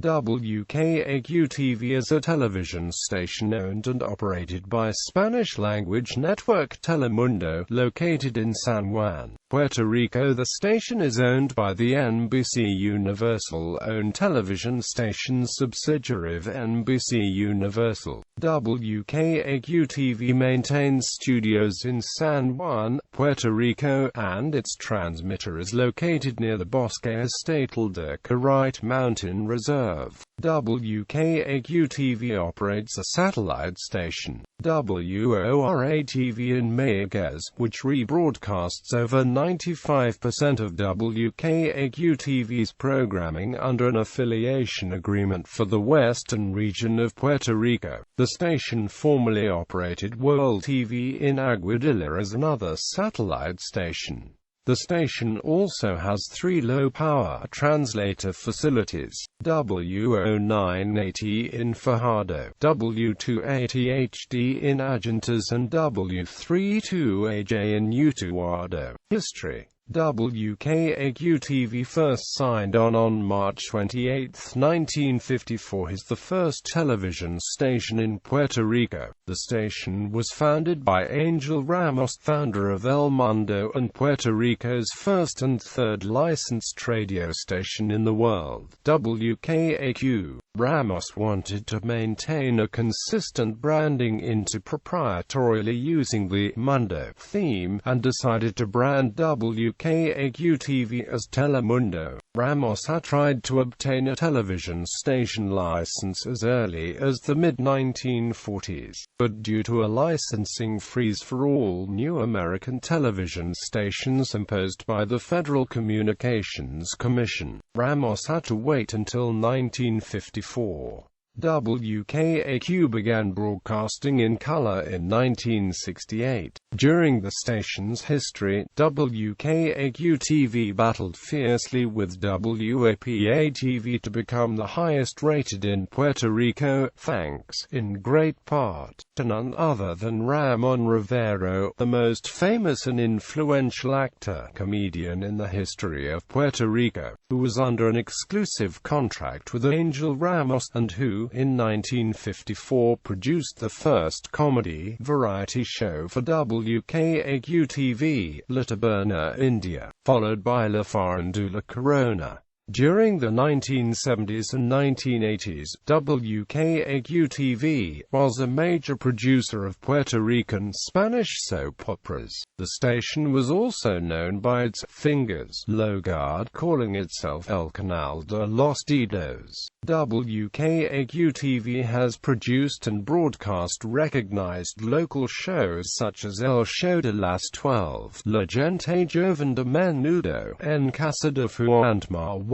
WKAQ-TV is a television station owned and operated by Spanish-language network Telemundo, located in San Juan, Puerto Rico. The station is owned by the NBCUniversal Owned Television Stations subsidiary of NBCUniversal. WKAQ-TV maintains studios in San Juan, Puerto Rico, and its transmitter is located near the Bosque Estatal de Carite mountain reserve. WKAQ-TV operates a satellite station, WORA-TV in Mayagüez, which rebroadcasts over 95% of WKAQ-TV's programming under an affiliation agreement for the western region of Puerto Rico. The station formerly operated WOLE-TV in Aguadilla as another satellite station. The station also has 3 low-power translator facilities, WO980 in Fajardo, W280HD in Agintas and W32AJ in Utuado. History. WKAQ-TV first signed on March 28, 1954 is the first television station in Puerto Rico. The station was founded by Angel Ramos, founder of El Mundo and Puerto Rico's first and third licensed radio station in the world. WKAQ. Ramos wanted to maintain a consistent branding into proprietorially using the Mundo theme, and decided to brand WKAQ-TV as Telemundo. Ramos had tried to obtain a television station license as early as the mid-1940s, but due to a licensing freeze for all new American television stations imposed by the Federal Communications Commission, Ramos had to wait until 1954. WKAQ began broadcasting in color in 1968. During the station's history, WKAQ-TV battled fiercely with WOPA-TV to become the highest rated in Puerto Rico, thanks, in great part, to none other than Ramon Rivero, the most famous and influential actor-comedian in the history of Puerto Rico, who was under an exclusive contract with Angel Ramos, and who, in 1954, produced the first comedy variety show for WKAQ-TV, La Taberna India, followed by La Farandula Corona. During the 1970s and 1980s, WKAQ-TV was a major producer of Puerto Rican Spanish soap operas. The station was also known by its fingers logo, calling itself El Canal de los Dedos. WKAQ-TV has produced and broadcast recognized local shows such as El Show de las 12, La Gente Joven de Menudo, En Casa de Fu and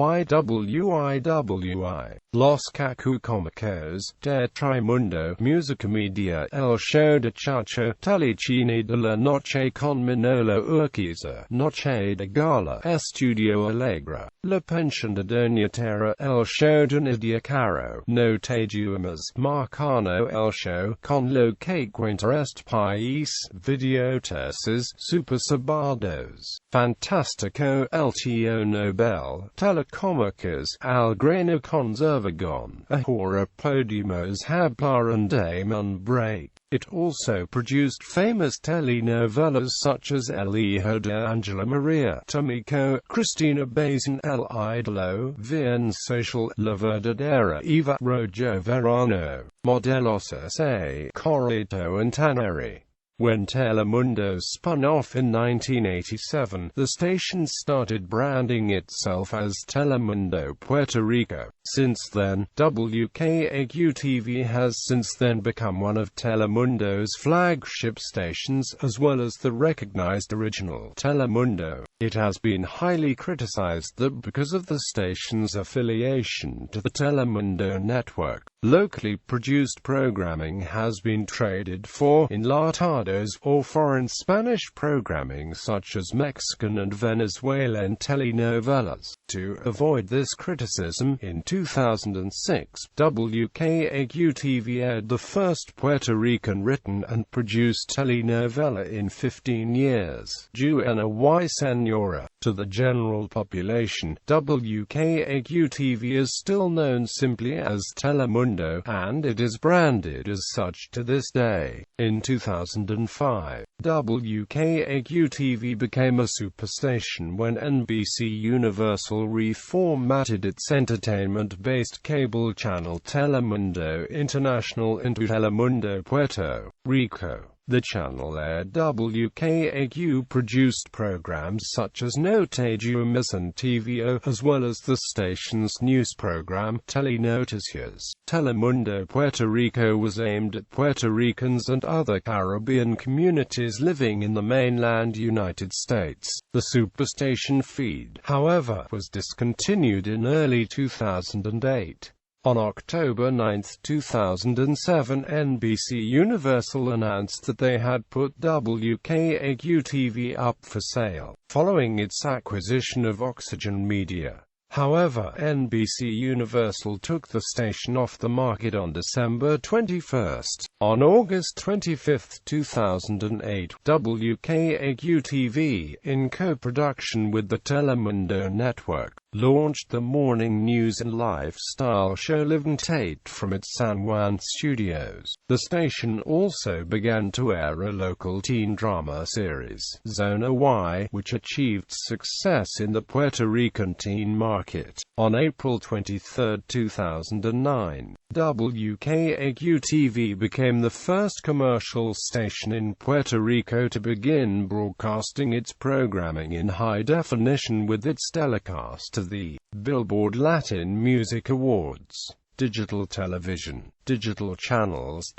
YWIWI, Los Cacucomicos, de Trimundo, Musicomedia, El Show de Chacho, Telecine de la Noche con Manolo Urquiza, Noche de Gala, Estudio Alegre, La Pensión de Doña Terra, El Show de Nidia Caro, No Te Dumas, Marcano, El Show, con lo que cuenta este país, Videoterces, Super Sabados, Fantástico, El Tío Nobel, Telecomicas, Al Grano Conservagon, Ahora Podemos Hablar and Damon Break. It also produced famous telenovelas such as El Hijo de Angela Maria, Tomiko, Cristina Bazin, El Idolo, Bien Social, La Verdadera Eva, Rojo Verano, Modelos S.A., Corito and Taneri. When Telemundo spun off in 1987, the station started branding itself as Telemundo Puerto Rico. Since then, WKAQ-TV has since then become one of Telemundo's flagship stations, as well as the recognized original Telemundo. It has been highly criticized that because of the station's affiliation to the Telemundo network, locally produced programming has been traded for enlatados or foreign Spanish programming such as Mexican and Venezuelan telenovelas. To avoid this criticism, in 2006, WKAQ-TV aired the first Puerto Rican written and produced telenovela in 15 years, Juana y Señora. To the general population, WKAQ-TV is still known simply as Telemundo, and it is branded as such to this day. In 2005, WKAQ-TV became a superstation when NBCUniversal reformatted its entertainment-based cable channel Telemundo International into Telemundo Puerto Rico. The channel aired WKAQ-produced programs such as Noticias and TVO, as well as the station's news program, Telenoticias. Telemundo Puerto Rico was aimed at Puerto Ricans and other Caribbean communities living in the mainland United States. The superstation feed, however, was discontinued in early 2008. On October 9, 2007, NBCUniversal announced that they had put WKAQ-TV up for sale, following its acquisition of Oxygen Media. However, NBCUniversal took the station off the market on December 21. On August 25, 2008, WKAQ-TV, in co-production with the Telemundo network, launched the morning news and lifestyle show Live and Tate from its San Juan studios. The station also began to air a local teen drama series, Zona Y, which achieved success in the Puerto Rican teen market. On April 23, 2009, WKAQ-TV became the first commercial station in Puerto Rico to begin broadcasting its programming in high definition with its telecast of the Billboard Latin Music Awards. Digital television, digital channels,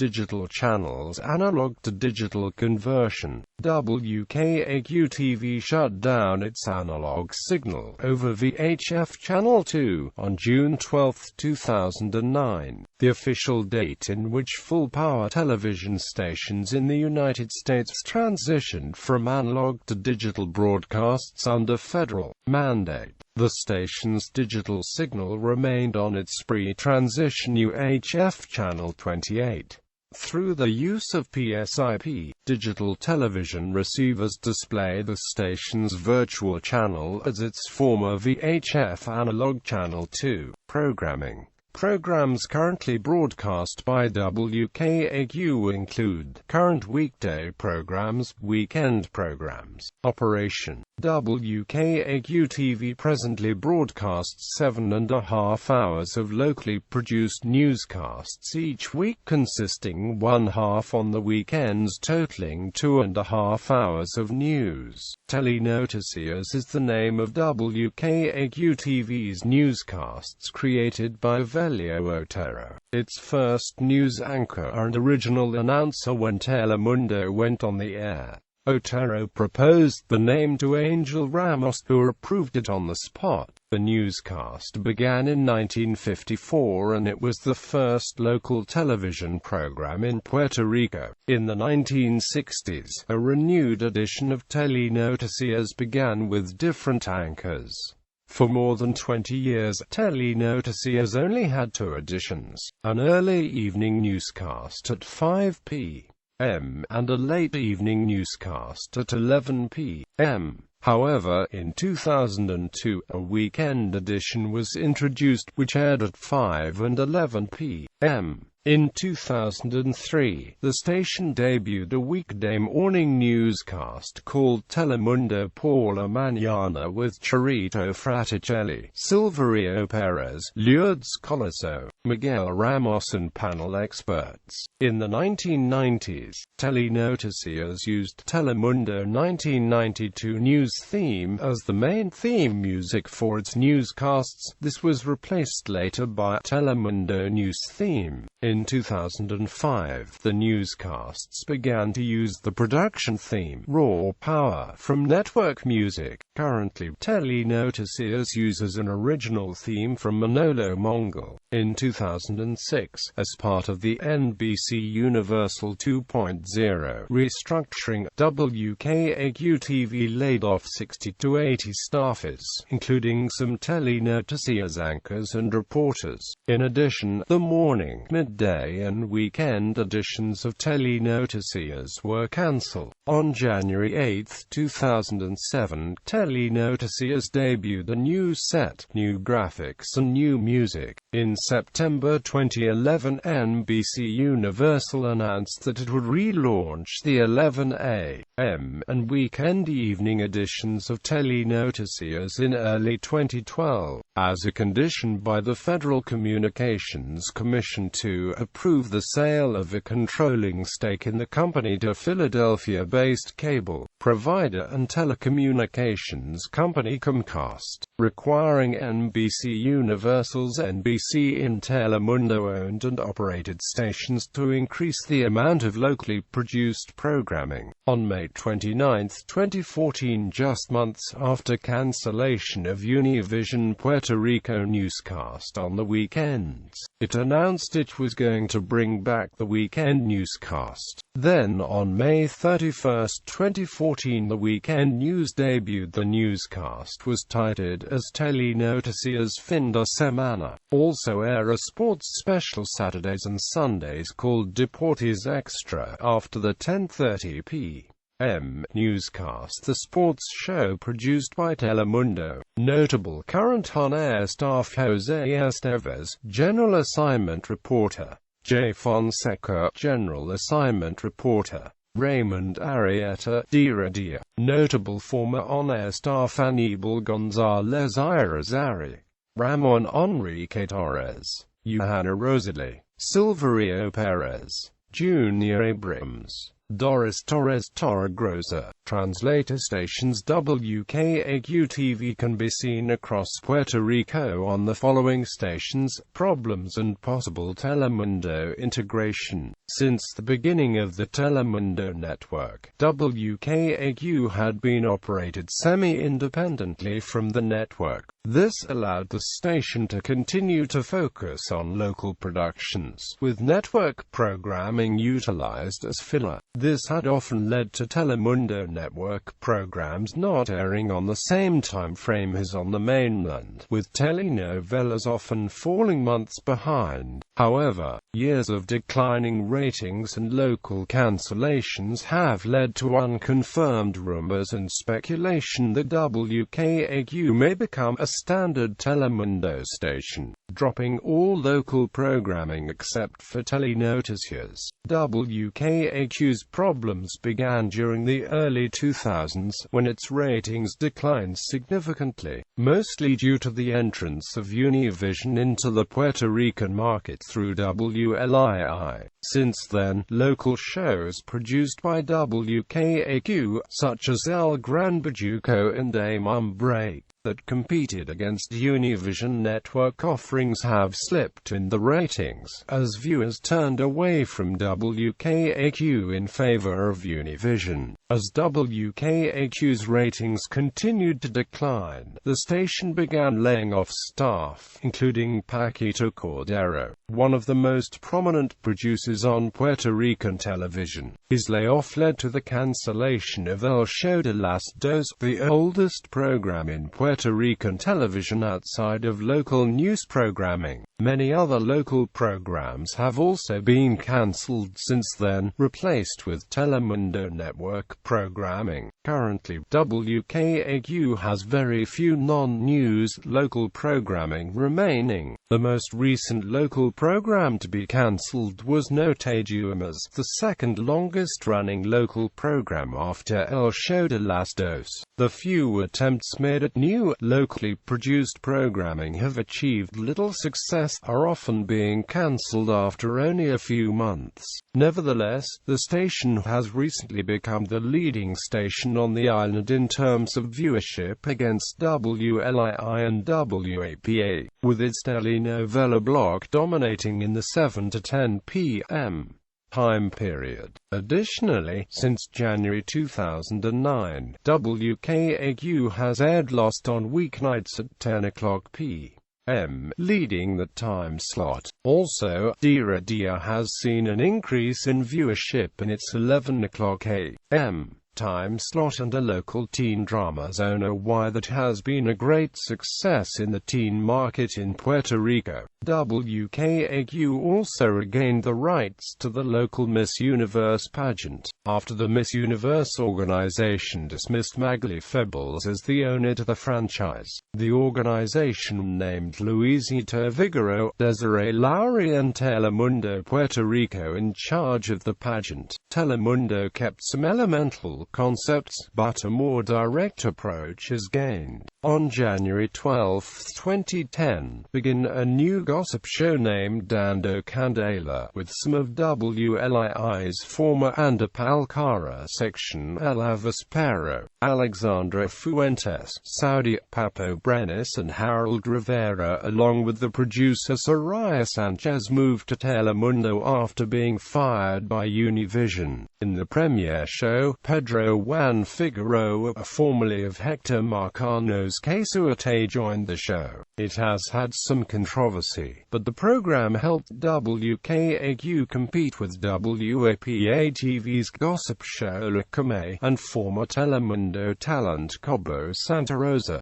analog to digital conversion. WKAQ-TV shut down its analog signal over VHF Channel 2 on June 12, 2009, the official date in which full-power television stations in the United States transitioned from analog to digital broadcasts under federal mandate. The station's digital signal remained on its pre-transition UHF Channel 28. Through the use of PSIP, digital television receivers display the station's virtual channel as its former VHF analog Channel 2 programming. Programs currently broadcast by WKAQ include current weekday programs, weekend programs. Operation WKAQ-TV presently broadcasts 7.5 hours of locally produced newscasts each week, consisting 1/2 on the weekends, totaling 2.5 hours of news. Telenoticias is the name of WKAQ-TV's newscasts created by Otero, its first news anchor and original announcer when Telemundo went on the air. Otero proposed the name to Angel Ramos, who approved it on the spot. The newscast began in 1954 and it was the first local television program in Puerto Rico. In the 1960s, a renewed edition of Telenoticias began with different anchors. For more than 20 years, Telenoticias only had two editions, an early evening newscast at 5 p.m. and a late evening newscast at 11 p.m. However, in 2002, a weekend edition was introduced, which aired at 5 and 11 p.m. In 2003, the station debuted a weekday morning newscast called Telemundo por la Mañana with Charito Fraticelli, Silverio Perez, Lourdes Colasso, Miguel Ramos and panel experts. In the 1990s, Telenoticias used Telemundo 1992 news theme as the main theme music for its newscasts. This was replaced later by Telemundo news theme. In 2005, the newscasts began to use the production theme, Raw Power, from Network Music. Currently, Telenoticias uses an original theme from Manolo Mongol. In 2006, as part of the NBCUniversal 2.0 restructuring, WKAQ-TV laid off 60 to 80 staffers, including some Telenoticias anchors and reporters. In addition, the morning, midday weekday and weekend editions of Telenoticias were cancelled. On January 8, 2007, Telenoticias debuted a new set, new graphics and new music. In September 2011, NBCUniversal announced that it would relaunch the 11 a.m. and weekend evening editions of Telenoticias in early 2012, as a condition by the Federal Communications Commission to approve the sale of a controlling stake in the company to Philadelphia-based cable provider and telecommunications company Comcast, requiring NBCUniversal's NBC in Telemundo owned and operated stations to increase the amount of locally produced programming. On May 29, 2014, just months after cancellation of Univision Puerto Rico newscast on the weekends, it announced it was going to bring back the weekend newscast. Then on May 31, 2014, the weekend news debuted. The newscast was titled as Telenoticias Fin de Semana. Also air a sports special Saturdays and Sundays called Deportes Extra after the 10:30 p.m. newscast. The sports show produced by Telemundo. Notable current on-air staff: Jose Esteves, General Assignment Reporter; Jay Fonseca, General Assignment Reporter; Raymond Arrieta, Dia. Notable former on-air staff: Aníbal González Irizarry, Ramon Enrique Torres, Johanna Rosalie, Silverio Perez, Junior Abrams, Doris Torres Torregrosa. Translator stations: WKAQ-TV can be seen across Puerto Rico on the following stations. Problems and possible Telemundo integration. Since the beginning of the Telemundo network, WKAQ had been operated semi-independently from the network. This allowed the station to continue to focus on local productions, with network programming utilized as filler. This had often led to Telemundo network programs not airing on the same time frame as on the mainland, with telenovelas often falling months behind. However, years of declining ratings and local cancellations have led to unconfirmed rumors and speculation that WKAQ may become a standard Telemundo station, dropping all local programming except for Telenoticias. WKAQ's problems began during the early 2000s, when its ratings declined significantly, mostly due to the entrance of Univision into the Puerto Rican market through WLII. Since then, local shows produced by WKAQ, such as El Gran Bajuco and Amon Break, that competed against Univision network offerings have slipped in the ratings, as viewers turned away from WKAQ in favor of Univision. As WKAQ's ratings continued to decline, the station began laying off staff, including Paquito Cordero, one of the most prominent producers on Puerto Rican television. His layoff led to the cancellation of El Show de las Dos, the oldest program in Puerto Rican television outside of local news programming. Many other local programs have also been cancelled since then, replaced with Telemundo network programming. Currently, WKAQ has very few non-news local programming remaining. The most recent local program to be cancelled was Noticias, the second longest-running local program after El Show de las Dos. The few attempts made at new, locally produced programming have achieved little success, are often being cancelled after only a few months. Nevertheless, the station has recently become the leading station on the island in terms of viewership against WLII and WAPA, with its telenovela block dominating in the 7 to 10 p.m. time period. Additionally, since January 2009, WKAQ has aired Lost on weeknights at 10 o'clock p.m., leading the time slot. Also, Dia has seen an increase in viewership in its 11 o'clock a.m. time slot and a local teen drama zone. Why that has been a great success in the teen market in Puerto Rico. WKAQ also regained the rights to the local Miss Universe pageant, after the Miss Universe organization dismissed Magali Febles as the owner to the franchise. The organization named Luisita Vigoro, Desiree Lowry and Telemundo Puerto Rico in charge of the pageant. Telemundo kept some elemental concepts, but a more direct approach is gained. On January 12, 2010, began a new gossip show named Dando Candela, with some of WLII's former Andapalcara section Ella Vespero, Alexandra Fuentes, Saudi Papo Brenes and Harold Rivera, along with the producer Soraya Sanchez, moved to Telemundo after being fired by Univision. In the premiere show, Pedro Juan Figueroa, formerly of Hector Marcano's Quesuate, joined the show. It has had some controversy, but the program helped WKAQ compete with WOPA-TV's gossip show La Come and former Telemundo talent Cobo Santa Rosa.